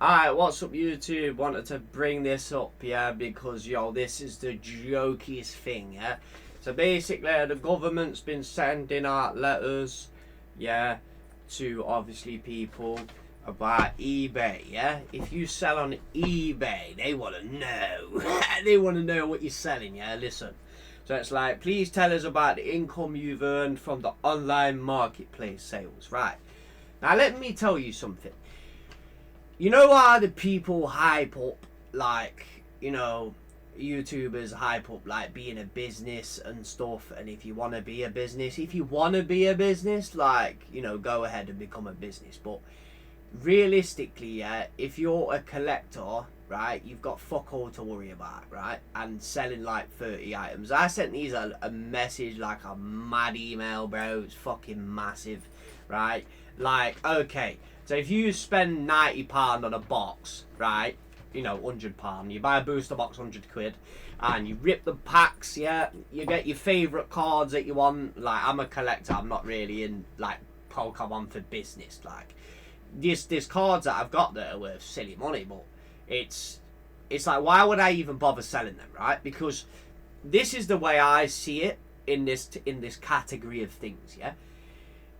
Alright, what's up YouTube? Wanted to bring this up, yeah, because, yo, this is the jokiest thing, yeah? So basically, the government's been sending out letters, yeah, to obviously people about eBay, yeah? If you sell on eBay, they want to know. They want to know what you're selling, yeah? Listen. So it's like, please tell us about the income you've earned from the online marketplace sales, right? Now, let me tell you something. You know how the people hype up, like, you know, YouTubers hype up, like, being a business and stuff, and if you want to be a business, like, you know, go ahead and become a business, but realistically, yeah, if you're a collector, right, you've got fuck all to worry about, right, and selling, like, 30 items. I sent these a message, like, a mad email, bro. It's fucking massive, right, like, okay. So if you spend £90 on a box, right, you know, £100, you buy a booster box, £100, and you rip the packs, yeah, you get your favourite cards that you want. Like, I'm a collector, I'm not really in, like, Pokemon for business. Like, there's cards that I've got that are worth silly money, but it's like, why would I even bother selling them, right? Because this is the way I see it in this category of things, yeah?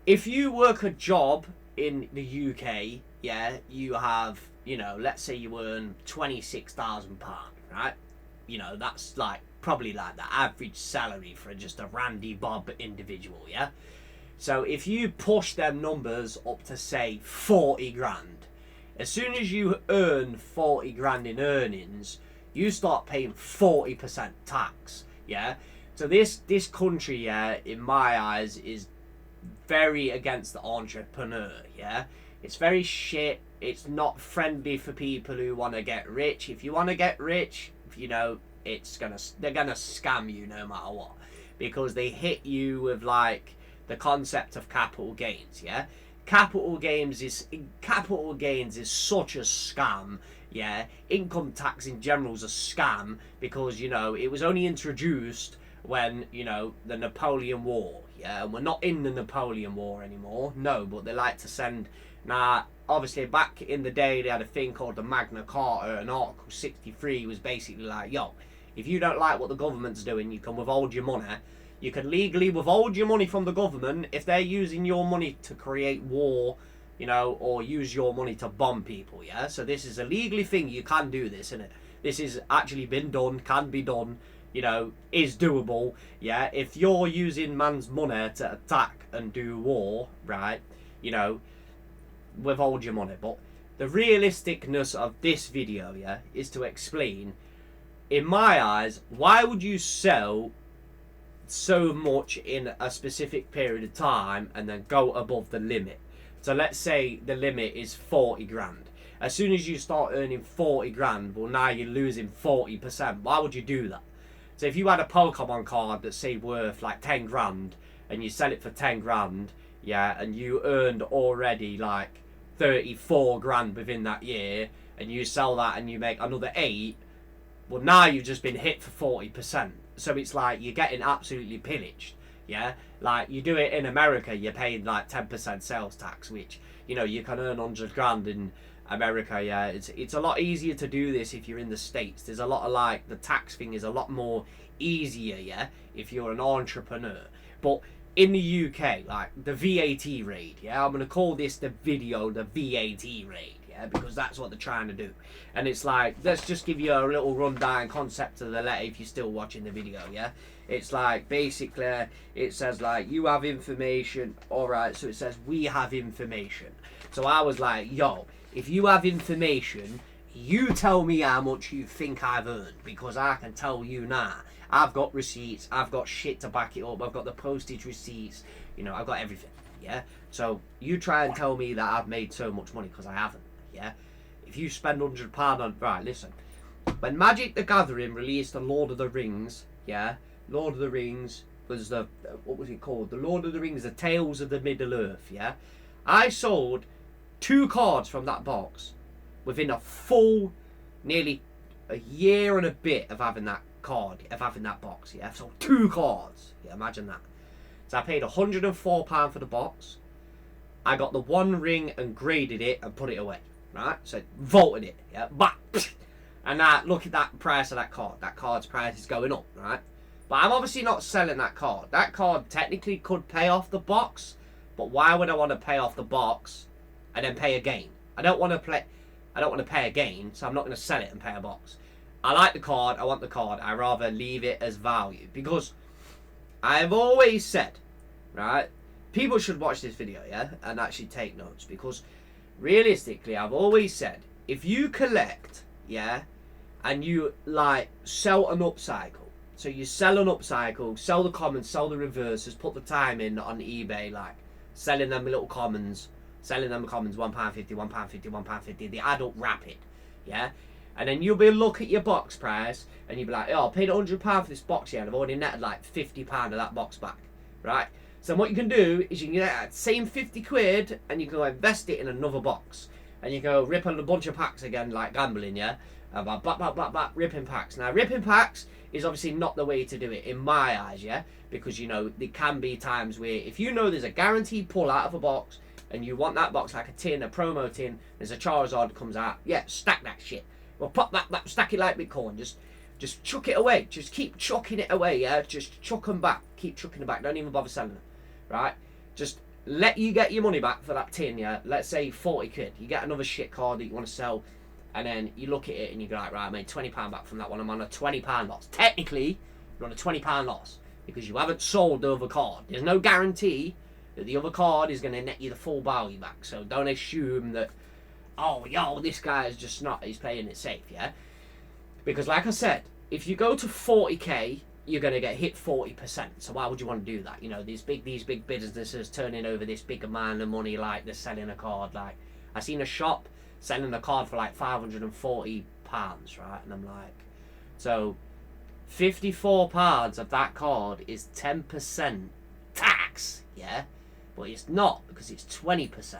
If you work a job in the UK, yeah, you have, you know, let's say you earn £26,000, right? You know, that's like probably like the average salary for just a Randy Bob individual, yeah? So if you push them numbers up to, say, 40 grand, as soon as you earn 40 grand in earnings, you start paying 40% tax, yeah? So this country, yeah, in my eyes, is very against the entrepreneur, yeah? It's very shit. It's not friendly for people who want to get rich. If you want to get rich, you know, they're gonna scam you no matter what, because they hit you with, like, the concept of capital gains, yeah? Capital gains is such a scam, yeah? Income tax in general is a scam, because, you know, it was only introduced when, you know, the Napoleon War, yeah? And we're not in the Napoleon War anymore, no, but they like to send. Now, obviously, back in the day, they had a thing called the Magna Carta, and Article 63 was basically like, yo, if you don't like what the government's doing, you can withhold your money. You can legally withhold your money from the government if they're using your money to create war, you know, or use your money to bomb people, yeah? So this is a legally thing. You can do this, innit? This has actually been done, can be done, you know, is doable, yeah? If you're using man's money to attack and do war, right, you know, withhold your money. But the realisticness of this video, yeah, is to explain, in my eyes, why would you sell so much in a specific period of time and then go above the limit? So let's say the limit is 40 grand. As soon as you start earning 40 grand, well, now you're losing 40%. Why would you do that? So if you had a Pokemon card that's, say, worth like 10 grand and you sell it for 10 grand, yeah, and you earned already like 34 grand within that year, and you sell that and you make another 8, well, now you've just been hit for 40%. So it's like you're getting absolutely pillaged, yeah? Like, you do it in America, you're paying like 10% sales tax, which, you know, you can earn 100 grand in America, yeah? It's a lot easier to do this if you're in the States. There's a lot of, like, the tax thing is a lot more easier, yeah, if you're an entrepreneur. But in the UK, like, the VAT raid, yeah? I'm going to call this the video the VAT raid, yeah? Because that's what they're trying to do. And it's like, let's just give you a little rundown concept of the letter if you're still watching the video, yeah? It's like, basically, it says, like, you have information. Alright, so it says, we have information. So I was like, yo, if you have information, you tell me how much you think I've earned, because I can tell you now. I've got receipts, I've got shit to back it up, I've got the postage receipts, you know, I've got everything, yeah? So you try and tell me that I've made so much money, because I haven't, yeah? If you spend £100 on, right, listen, when Magic the Gathering released the Lord of the Rings, yeah, Lord of the Rings was the, what was it called? The Lord of the Rings, the Tales of the Middle-earth, yeah? I sold 2 cards from that box within a full, nearly a year and a bit of having that card, of having that box, yeah? So 2 cards, yeah, imagine that. So I paid £104 for the box. I got the 1 ring and graded it and put it away, right? So voted it, yeah, but and now look at that price of that card. That card's price is going up, right? But I'm obviously not selling that card. That card technically could pay off the box, but why would I want to pay off the box and then pay a gain? I don't want to pay a gain, so I'm not going to sell it and pay a box. I like the card. I want the card. I rather leave it as value because I've always said, right? People should watch this video, yeah, and actually take notes because realistically, I've always said if you collect, yeah, and you like sell an upcycle. So you sell an upcycle, sell the commons, sell the reverses, put the time in on eBay, like selling them little commons, £1.50, £1.50, £1.50, the adult rapid, yeah? And then you'll be look at your box price and you'll be like, oh, I paid £100 for this box here and I've already netted like £50 of that box back, right? So what you can do is you can get that same 50 quid and you can go invest it in another box. And you go rip on a bunch of packs again, like gambling, yeah? Ripping packs. Now, ripping packs is obviously not the way to do it in my eyes, yeah? Because, you know, there can be times where if you know there's a guaranteed pull out of a box and you want that box like a tin, a promo tin, there's a Charizard that comes out, yeah, stack that shit. Well, pop that, stack it like Bitcoin. Just chuck it away. Just keep chucking it away, yeah? Just chuck them back. Keep chucking them back. Don't even bother selling them, right? Just let you get your money back for that tin, yeah? Let's say 40 quid. You get another shit card that you want to sell, and then you look at it and you go like, right, I made £20 back from that one. I'm on a £20 loss. Technically, you're on a £20 loss because you haven't sold the other card. There's no guarantee that the other card is going to net you the full value back. So don't assume that, oh, yo, this guy is just not, he's playing it safe, yeah? Because like I said, if you go to 40k, you're going to get hit 40%. So why would you want to do that? You know, these big businesses turning over this big amount of money, like they're selling a card. Like, I seen a shop selling a card for like £540, right? And I'm like, so £54 of that card is 10% tax, yeah? But it's not, because it's 20%.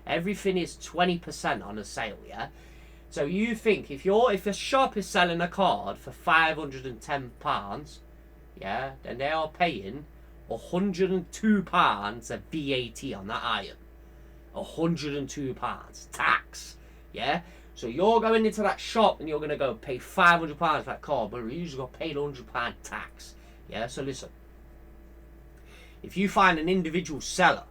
Everything is 20% on a sale, yeah? So you think if a shop is selling a card for £510, yeah, then they are paying £102 of VAT on that item. £102 tax, yeah? So you're going into that shop and you're going to go pay £500 for that card, but you usually got paid £100 tax, yeah? So listen, if you find an individual seller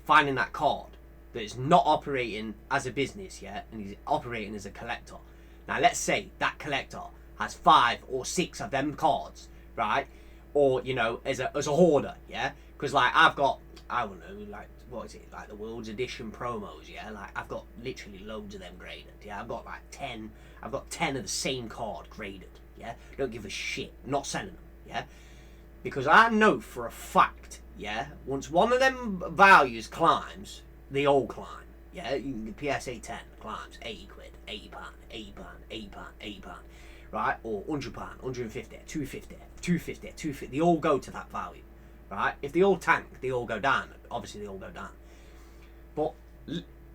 finding that card that is not operating as a business yet, and he's operating as a collector. Now, let's say that collector has 5 or 6 of them cards, right? Or, you know, as a hoarder, yeah? Because, like, I've got, I don't know, like, what is it? Like, the World's Edition promos, yeah? Like, I've got literally loads of them graded, yeah? I've got, like, 10 of the same card graded, yeah? Don't give a shit. I'm not selling them, yeah? Because I know for a fact, yeah? Once one of them values climbs, they all climb, yeah? The PSA 10 climbs 80 quid, £80, £80, right? Or £100, 150, 250, 250. They all go to that value, right? If they all tank, they all go down. Obviously, they all go down. But,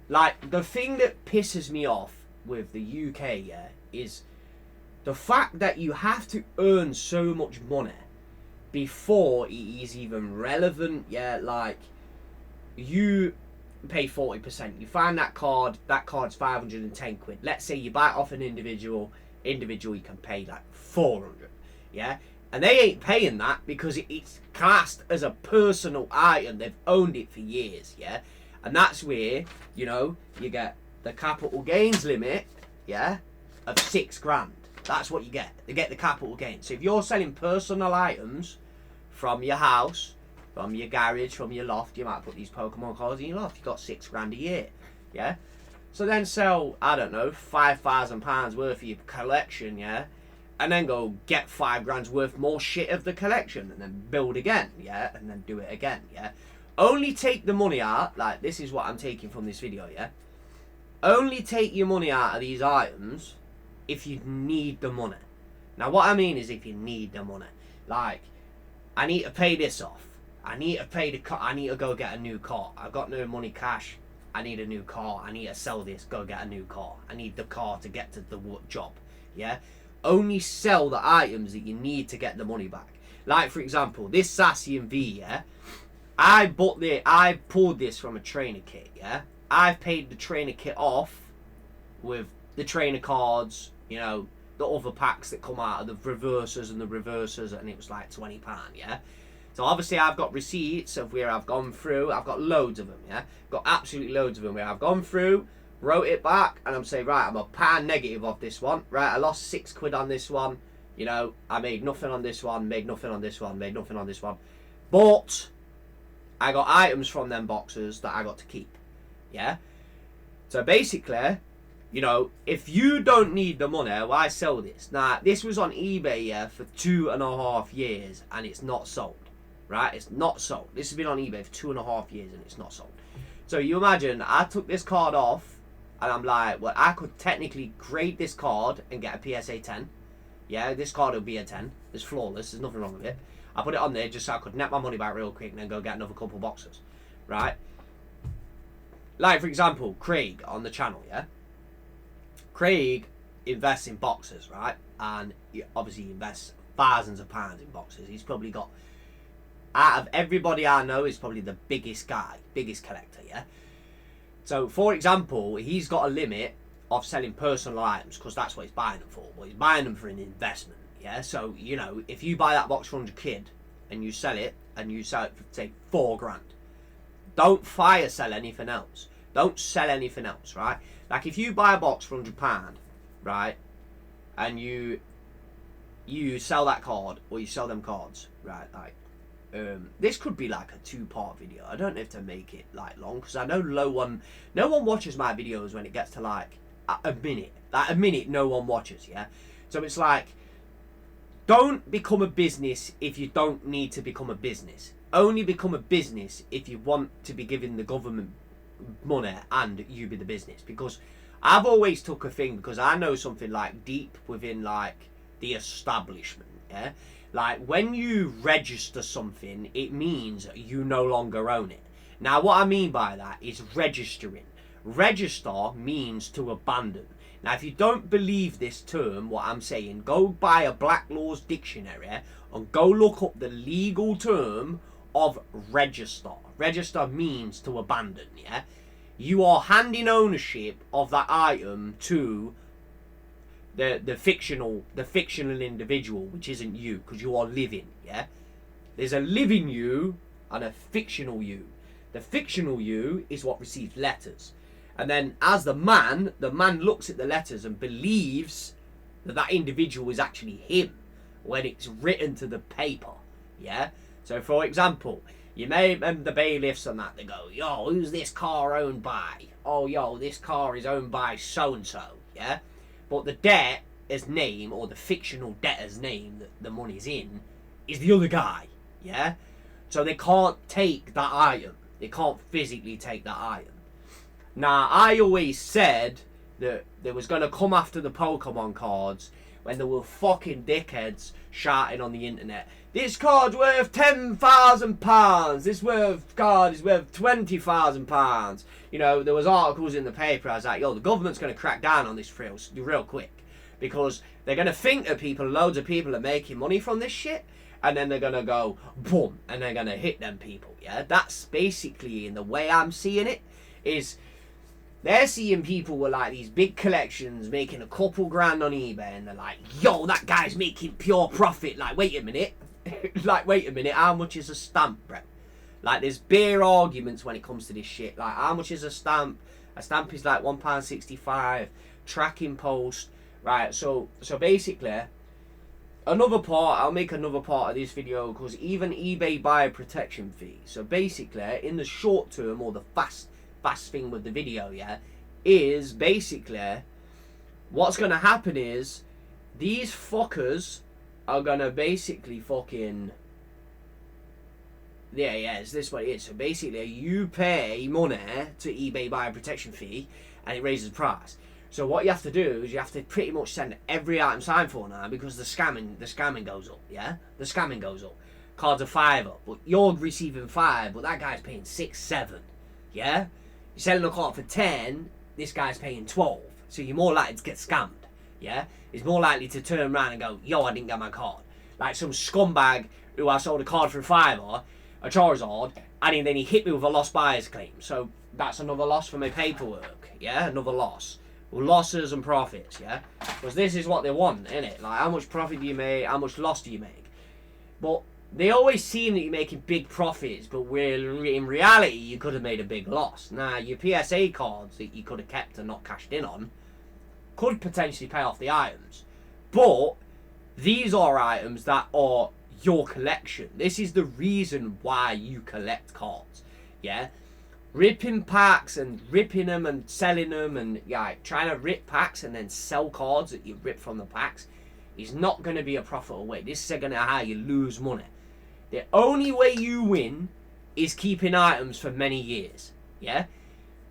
like, the thing that pisses me off with the UK, yeah, is the fact that you have to earn so much money before it is even relevant, yeah? Like, you pay 40%. You find that card's 510 quid. Let's say you buy it off an individual you can pay like 400, yeah? And they ain't paying that because it's classed as a personal item. They've owned it for years, yeah? And that's where, you know, you get the capital gains limit, yeah, of £6,000. That's what you get. They get the capital gain. So if you're selling personal items from your house, from your garage, from your loft, you might put these Pokemon cards in your loft. You've got £6,000 a year, yeah? So then sell, I don't know, £5,000 worth of your collection, yeah? And then go get £5,000 worth more shit of the collection and then build again, yeah? And then do it again, yeah? Only take the money out, like this is what I'm taking from this video, yeah? Only take your money out of these items if you need the money. Now what I mean is if you need the money. Like, I need to pay this off. I need to pay the car. I need to go get a new car. I've got no money cash. I need a new car. I need to sell this. Go get a new car. I need the car to get to the job. Yeah? Only sell the items that you need to get the money back. Like, for example, this Sassy and V, yeah? I pulled this from a trainer kit, yeah? I've paid the trainer kit off with the trainer cards, you know, the other packs that come out of the reversers and the reversers, and it was like £20, yeah? So obviously I've got receipts of where I've gone through. I've got loads of them, yeah? Got absolutely loads of them where I've gone through, wrote it back, and I'm saying, right, I'm £1 negative off this one. Right, I lost £6 on this one. You know, I made nothing on this one, made nothing on this one, made nothing on this one. But I got items from them boxes that I got to keep, yeah? So basically, you know, if you don't need the money, why sell this? Now, this was on eBay, yeah, for 2.5 years, and it's not sold, right? It's not sold. This has been on eBay for 2.5 years, and it's not sold. So you imagine, I took this card off, and I'm like, well, I could technically grade this card and get a PSA 10. Yeah, this card will be a 10. It's flawless. There's nothing wrong with it. I put it on there just so I could net my money back real quick and then go get another couple boxes, right? Like, for example, Craig on the channel, yeah? Craig invests in boxes, right? And he obviously invests thousands of pounds in boxes. He's probably got, out of everybody I know, he's probably the biggest guy, biggest collector, yeah? So, for example, he's got a limit of selling personal items because that's what he's buying them for. Well, he's buying them for an investment, yeah? So, you know, if you buy that box for £100 and you sell it for, say, £4,000, don't fire sell anything else. Don't sell anything else, right? Like, if you buy a box for £100, right, and you sell that card, or you sell them cards, right, like, this could be like a 2-part video. I don't have to make it like long, because I know no one watches my videos when it gets to like a minute. Like a minute, no one watches, yeah? So it's like, don't become a business if you don't need to become a business. Only become a business if you want to be giving the government money and you be the business. Because I've always took a thing, because I know something like deep within like the establishment, yeah? Like when you register something, it means you no longer own it. Now what I mean by that is registering. Register means to abandon. Now if you don't believe this term, what I'm saying, go buy a Black Laws dictionary and go look up the legal term of register. Register means to abandon, yeah? You are handing ownership of that item to the fictional individual, which isn't you, because you are living, yeah? There's a living you and a fictional you. The fictional you is what receives letters. And then as the man looks at the letters and believes that that individual is actually him when it's written to the paper, yeah? So for example, you may remember the bailiffs and that, they go, yo, who's this car owned by? Oh, yo, this car is owned by so-and-so, yeah? But the debtor's name, or the fictional debtor's name that the money's in, is the other guy, yeah? So they can't take that item. They can't physically take that item. Now, I always said that they was going to come after the Pokemon cards when there were fucking dickheads shouting on the internet, this card's worth £10,000, this card is worth £20,000. You know, there was articles in the paper, I was like, yo, the government's going to crack down on this real quick. Because they're going to think that loads of people are making money from this shit, and then they're going to go, boom, and they're going to hit them people, yeah? That's basically, in the way I'm seeing it, is they're seeing people with like these big collections making a couple grand on eBay, and they're like, yo, that guy's making pure profit. Like, wait a minute. How much is a stamp, bro? Like, there's bare arguments when it comes to this shit. Like, how much is a stamp? A stamp is like £1.65. Tracking post. Right, so basically, I'll make another part of this video, because even eBay buyer protection fee. So basically, in the short term, or the fast thing with the video, yeah, is basically what's gonna happen is these fuckers are gonna basically fucking is this what it is? So basically you pay money to eBay buyer protection fee and it raises the price. So what you have to do is you have to pretty much send every item signed for now, because the scamming goes up, yeah? The scamming goes up. Cards are £5, but you're receiving 5, but that guy's paying 6, 7, yeah? You're selling a card for 10, this guy's paying 12. So you're more likely to get scammed, yeah? He's more likely to turn around and go, yo, I didn't get my card. Like some scumbag who I sold a card for £5, a Charizard, and then he hit me with a lost buyer's claim. So that's another loss for my paperwork, yeah? Another loss. losses and profits, yeah? Because this is what they want, innit? Like, how much profit do you make? How much loss do you make? But they always seem that you're making big profits, but in reality, you could have made a big loss. Now, your PSA cards that you could have kept and not cashed in on could potentially pay off the items. But these are items that are your collection. This is the reason why you collect cards, yeah? Ripping packs and ripping them and selling them and trying to rip packs and then sell cards that you rip from the packs is not going to be a profitable way. This is going to how you lose money. The only way you win is keeping items for many years, yeah?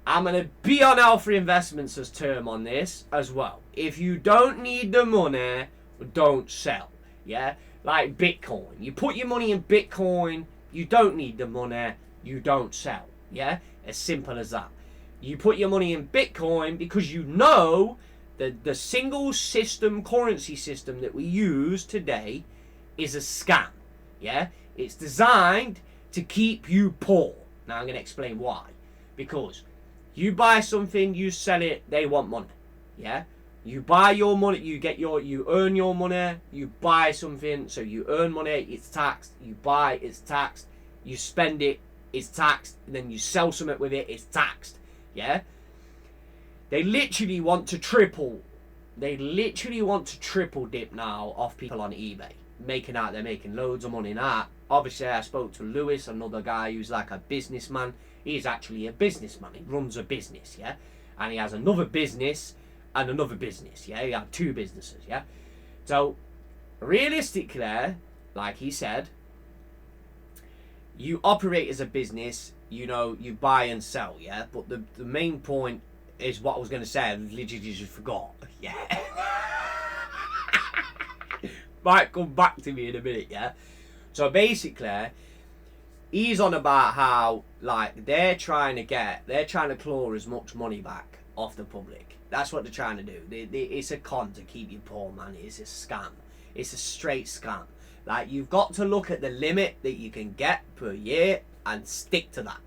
I'm going to be on Alpha Investments' as term on this as well. If you don't need the money, don't sell, yeah? Like Bitcoin. You put your money in Bitcoin, you don't need the money, you don't sell, yeah? As simple as that. You put your money in Bitcoin because you know that the single system currency system that we use today is a scam, yeah? It's designed to keep you poor. Now I'm going to explain why. Because you buy something, you sell it, they want money, yeah? You buy your money, you earn your money, you buy something, so you earn money, it's taxed, you buy, it's taxed, you spend it, it's taxed, and then you sell something with it, it's taxed, yeah? They literally want to triple dip now off people on eBay, making out they're making loads of money now. Obviously, I spoke to Lewis, another guy who's like a businessman. He's actually a businessman, he runs a business, yeah? And he has another business and another business, yeah? He had two businesses, yeah? So, realistically, like he said, you operate as a business, you know, you buy and sell, yeah? But the main point is what I was going to say, I literally just forgot, yeah? Might come back to me in a minute, yeah? So basically, he's on about how, like, they're trying to claw as much money back off the public. That's what they're trying to do. It's a con to keep you poor, man. It's a scam. It's a straight scam. Like, you've got to look at the limit that you can get per year and stick to that.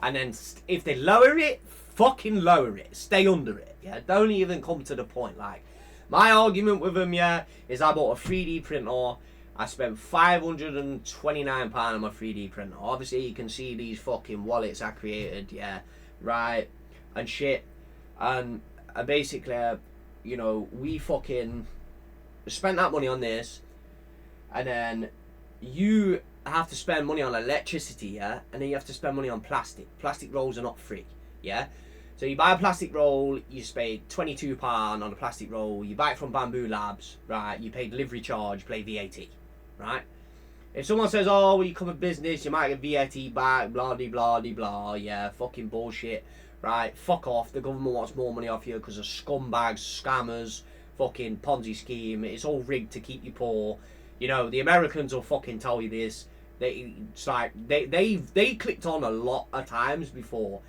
And then if they lower it, fucking lower it. Stay under it, yeah? Don't even come to the point. Like, my argument with them, yeah, is I bought a 3D printer. I spent £529 on my 3D printer. Obviously, you can see these fucking wallets I created, yeah, right, and shit. And basically, you know, we fucking spent that money on this, and then you have to spend money on electricity, yeah, and then you have to spend money on plastic. Plastic rolls are not free, yeah. So you buy a plastic roll, you pay £22 on a plastic roll. You buy it from Bamboo Labs, right? You pay delivery charge, pay VAT, right? If someone says, oh, well, you come a business, you might get VAT back, blah, de, blah, de, blah, yeah, fucking bullshit, right? Fuck off. The government wants more money off you because of scumbags, scammers, fucking Ponzi scheme. It's all rigged to keep you poor. You know, the Americans will fucking tell you this. It's like, they clicked on a lot of times before.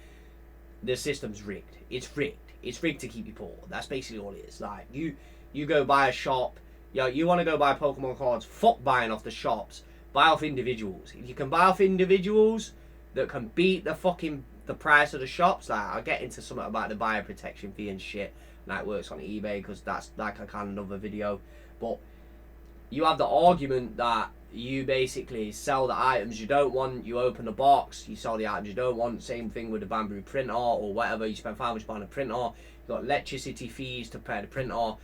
The system's rigged. It's rigged. It's rigged to keep you poor. That's basically all it is. Like, you go buy a shop. You know, you want to go buy Pokemon cards. Fuck buying off the shops. Buy off individuals. If you can buy off individuals that can beat the price of the shops, like, I'll get into something about the buyer protection fee and shit. And that works on eBay because that's like a kind of another video. But you have the argument that you basically sell the items you don't want, you open the box, you sell the items you don't want. Same thing with the Bamboo printer or whatever. You spend £500 on a printer, you've got electricity fees to pay the printer.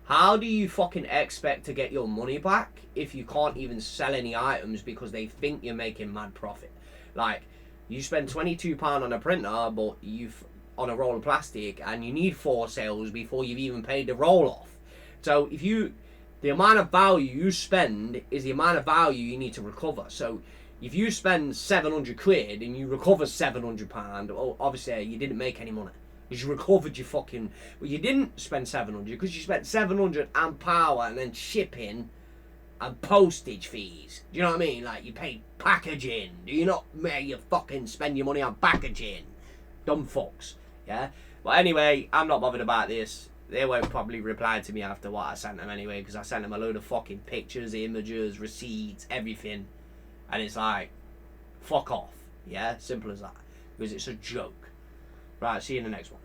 How do you fucking expect to get your money back if you can't even sell any items because they think you're making mad profit? Like, you spend £22 on a printer, but you've on a roll of plastic, and you need 4 sales before you've even paid the roll off. So if you the amount of value you spend is the amount of value you need to recover. So if you spend 700 quid and you recover £700, well, obviously you didn't make any money. Because you recovered your fucking... Well, you didn't spend 700 because you spent 700 and power and then shipping and postage fees. Do you know what I mean? Like, you paid packaging. Do you not make you fucking spend your money on packaging? Dumb fucks. Yeah? But anyway, I'm not bothered about this. They won't probably reply to me after what I sent them anyway, because I sent them a load of fucking pictures, images, receipts, everything. And it's like, fuck off. Yeah? Simple as that. Because it's a joke. Right, see you in the next one.